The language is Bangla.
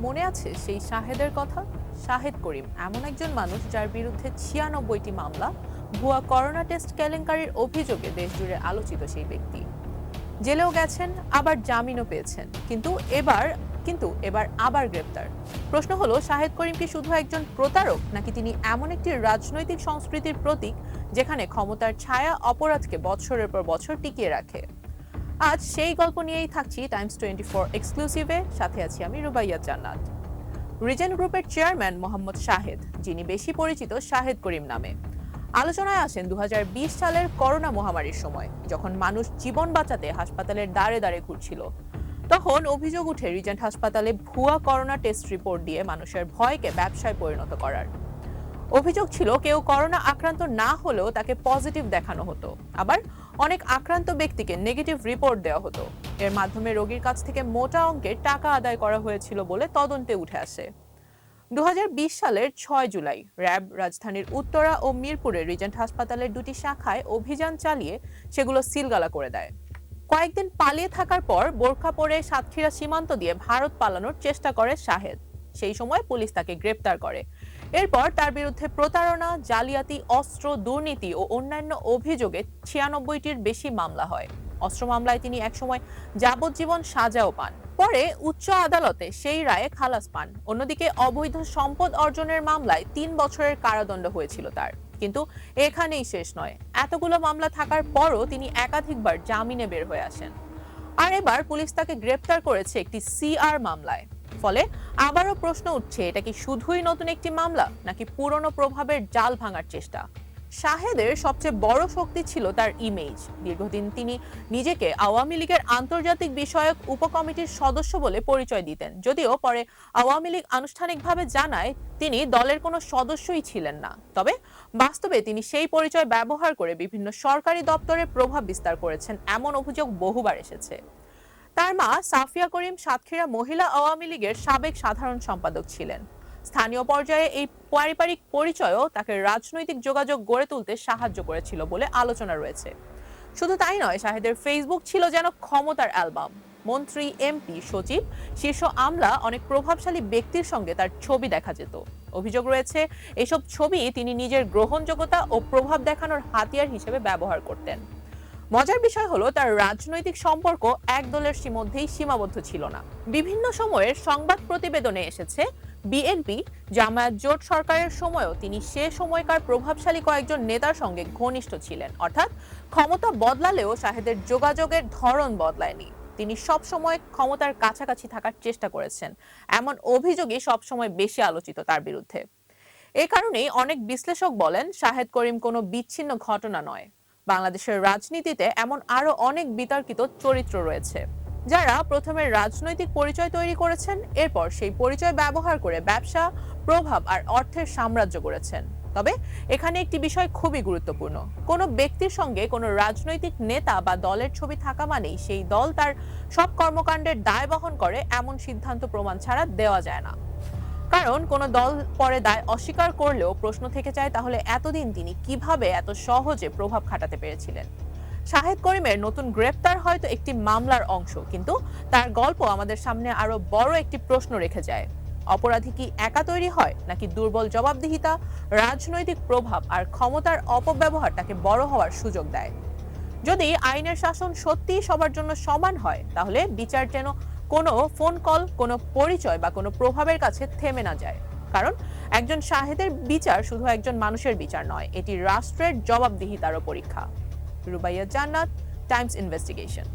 মনে আছে সেই শাহেদের কথা? শাহেদ করিম এমন একজন মানুষ যার বিরুদ্ধে ৯৬টি মামলা, ভুয়া করোনা টেস্ট কেলেঙ্কারির অভিযোগে দেশজুড়ে আলোচিত সেই ব্যক্তি। জেলেও গেছেন, আবার জামিনও পেয়েছেন, কিন্তু এবার আবার গ্রেপ্তার। প্রশ্ন হলো, শাহেদ করিম কি শুধু একজন প্রতারক, নাকি তিনি এমন একটি রাজনৈতিক সংস্কৃতির প্রতীক যেখানে ক্ষমতার ছায়া অপরাধকে বছরের পর বছর টিকিয়ে রাখে? আজ সেই গল্প নিয়েই থাকছি টাইমস 24 এক্সক্লুসিভে। সাথে আছি আমি রুবাইয়া জান্নাত। রিজেন্ট গ্রুপের চেয়ারম্যান মোহাম্মদ শাহেদ, যিনি বেশি পরিচিত শাহেদ করিম নামে, আলোচনায় আসেন ২০২০ সালের করোনা মহামারীর সময়, যখন মানুষ জীবন বাঁচাতে হাসপাতালের দ্বারে দ্বারে ঘুরছিল। তখন অভিযোগ উঠে রিজেন্ট হাসপাতালে ভুয়া করোনা টেস্ট রিপোর্ট দিয়ে মানুষের ভয়কে ব্যবসায় পরিণত করার। অভিযোগ ছিল, কেউ করোনা আক্রান্ত না হলেও তাকে পজিটিভ দেখানো হতো, আবার অনেক আক্রান্ত ব্যক্তিকে নেগেটিভ রিপোর্ট দেওয়া হতো। এর মাধ্যমে রোগীর কাছ থেকে মোটা অঙ্কের টাকা আদায় করা হয়েছিল বলে তদন্তে উঠে আসে। ২০২০ সালের ৬ জুলাই র্যাব রাজধানীর উত্তরা ও মিরপুরে রিজেন্ট হাসপাতালের দুটি শাখায় অভিযান চালিয়ে সেগুলো সিলগালা করে দেয়। কয়েকদিন পালিয়ে থাকার পর বোরখা পরে সাতক্ষীরা সীমান্ত দিয়ে ভারত পালানোর চেষ্টা করে শাহেদ। সেই সময় পুলিশ তাকে গ্রেপ্তার করে। এরপর তার বিরুদ্ধে প্রতারণা, জালিয়াতি, অস্ত্র, দুর্নীতি ও অন্যান্য অভিযোগে ৯৬টির বেশি মামলা হয়। অস্ত্র মামলায় তিনি একসময় যাবজ্জীবন সাজাও পান, পরে উচ্চ আদালতে সেই রায়ে খালাস পান। অন্যদিকে অবৈধ সম্পদ অর্জনের মামলায় ৩ বছরের কারাদণ্ড হয়েছিল তার। কিন্তু এখানেই শেষ নয়, এতগুলো মামলা থাকার পরও তিনি একাধিকবার জামিনে বের হয়ে আসেন। আর এবার পুলিশ তাকে গ্রেপ্তার করেছে একটি সিআর মামলায়। ফলে আবারও প্রশ্ন উঠছে, এটা কি শুধুই নতুন একটি মামলা, নাকি পুরনো প্রভাবের জাল ভাঙার চেষ্টা? শাহেদের সবচেয়ে বড় শক্তি ছিল তার ইমেজ। দীর্ঘদিন তিনি নিজেকে আওয়ামী লীগের আন্তর্জাতিক বিষয়ক উপকমিটির সদস্য বলে পরিচয় দিতেন, যদিও পরে আওয়ামী লীগ আনুষ্ঠানিকভাবে জানায় তিনি দলের কোনো সদস্যই ছিলেন না। তবে বাস্তবে তিনি সেই পরিচয় ব্যবহার করে বিভিন্ন সরকারি দপ্তরে প্রভাব বিস্তার করেছেন, এমন অভিযোগ বহুবার এসেছে। তার মা সাফিয়া করিম সাতক্ষীরা মহিলা আওয়ামী লীগের সাবেক সাধারণ সম্পাদক ছিলেন। স্থানীয় পর্যায়ে এই পারিবারিক পরিচয়ও তাকে রাজনৈতিক যোগাযোগ গড়ে তুলতে সাহায্য করেছিল বলে আলোচনা রয়েছে। শুধু তাই নয়, শাহেদের ফেসবুক ছিল যেন ক্ষমতার অ্যালবাম। মন্ত্রী, এমপি, সচিব, শীর্ষ আমলা, অনেক প্রভাবশালী ব্যক্তির সঙ্গে তার ছবি দেখা যেত। অভিযোগ রয়েছে, এসব ছবি তিনি নিজের গ্রহণযোগ্যতা ও প্রভাব দেখানোর হাতিয়ার হিসেবে ব্যবহার করতেন। মজার বিষয় হলো, তার রাজনৈতিক সম্পর্ক এক দলের মধ্যেই সীমাবদ্ধ ছিল না। বিভিন্ন সময়ের সংবাদ প্রতিবেদনে এসেছে, বিএনপি জামায়াত জোট সরকারের সময়ও তিনি সে সময়কার প্রভাবশালী কয়েকজন নেতার সঙ্গে ঘনিষ্ঠ ছিলেন। অর্থাৎ ক্ষমতা বদলালেও শাহেদের যোগাযোগের ধরন বদলায়নি। তিনি সব সময় ক্ষমতার কাছাকাছি থাকার চেষ্টা করেছেন, এমন অভিযোগই সবসময় বেশি আলোচিত তার বিরুদ্ধে। এ কারণেই অনেক বিশ্লেষক বলেন, শাহেদ করিম কোনো বিচ্ছিন্ন ঘটনা নয়। বাংলাদেশের রাজনীতিতে এমন আরো অনেক বিতর্কিত চরিত্র রয়েছে, যারা প্রথমে রাজনৈতিক পরিচয় তৈরি করেছেন, এরপর সেই পরিচয় ব্যবহার করে ব্যবসা, প্রভাব আর অর্থের সাম্রাজ্য গড়েছেন। তবে এখানে একটি বিষয় খুবই গুরুত্বপূর্ণ, কোনো ব্যক্তির সঙ্গে কোনো রাজনৈতিক নেতা বা দলের ছবি থাকা মানেই সেই দল তার সব কর্মকাণ্ডের দায় বহন করে, এমন সিদ্ধান্ত প্রমাণ ছাড়া দেওয়া যায় না। কারণ কোন দল পরে দায় অস্বীকার করলেও প্রশ্ন থেকে যায়, তাহলে এতদিন তিনি কিভাবে এত সহজে প্রভাব খাটাতে পেরেছিলেন? শাহেদ করিমের নতুন গ্রেপ্তার হয়তো একটি মামলার অংশ, কিন্তু তার গল্প আমাদের সামনে আরো বড় একটি প্রশ্ন রেখে যায়। অপরাধী কি একা তৈরি হয়, নাকি দুর্বল জবাবদিহিতা, রাজনৈতিক প্রভাব আর ক্ষমতার অপব্যবহার তাকে বড় হওয়ার সুযোগ দেয়? যদি আইনের শাসন সত্যিই সবার জন্য সমান হয়, তাহলে বিচার যেন কোনো ফোন কল, কোনো পরিচয় বা কোনো প্রভাবের কাছে থেমে না যায়। কারণ একজন শাহেদের বিচার শুধু একজন মানুষের বিচার নয়, এটি রাষ্ট্রের জবাবদিহিতারও পরীক্ষা। রুবাইয়া জান্নাত, টাইমস ইনভেস্টিগেশন।